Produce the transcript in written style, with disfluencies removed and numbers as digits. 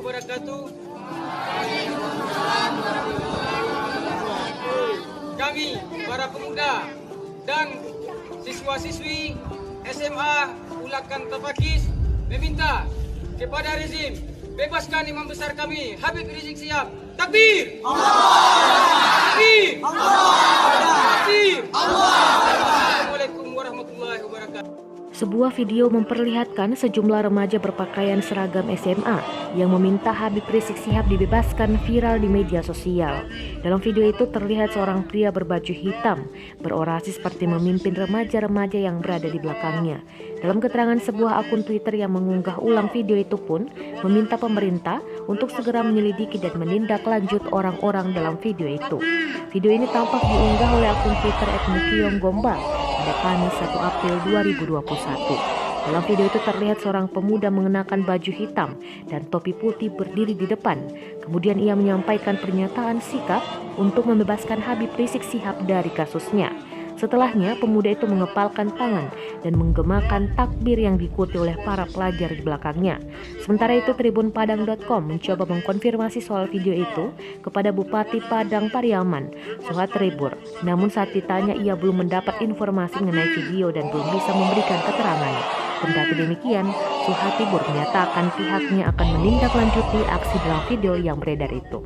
wabarakatuh. Kami, para pemuda dan siswa-siswi SMA Ulakan Tapakis meminta kepada rezim bebaskan imam besar kami, Habib Rizik Syihab. Takbir! Takbir! Takbir! Assalamualaikum warahmatullahi wabarakatuh. Sebuah video memperlihatkan sejumlah remaja berpakaian seragam SMA yang meminta Habib Rizik Syihab dibebaskan viral di media sosial. Dalam video itu terlihat seorang pria berbaju hitam berorasi seperti memimpin remaja-remaja yang berada di belakangnya. Dalam keterangan sebuah akun Twitter yang mengunggah ulang video itu pun meminta pemerintah untuk segera menyelidiki dan menindaklanjut orang-orang dalam video itu. Video ini tampak diunggah oleh akun Twitter @mukyonggombal pada Kamis 1 April 2021. Dalam video itu terlihat seorang pemuda mengenakan baju hitam dan topi putih berdiri di depan. Kemudian ia menyampaikan pernyataan sikap untuk membebaskan Habib Rizik Syihab dari kasusnya. Setelahnya, pemuda itu mengepalkan tangan dan menggemakan takbir yang diikuti oleh para pelajar di belakangnya. Sementara itu, tribunpadang.com mencoba mengkonfirmasi soal video itu kepada Bupati Padang Pariaman, Suhatribur. Namun saat ditanya, ia belum mendapat informasi mengenai video dan belum bisa memberikan keterangan. Kendati demikian, Suhatribur menyatakan pihaknya akan menindaklanjuti aksi dalam video yang beredar itu.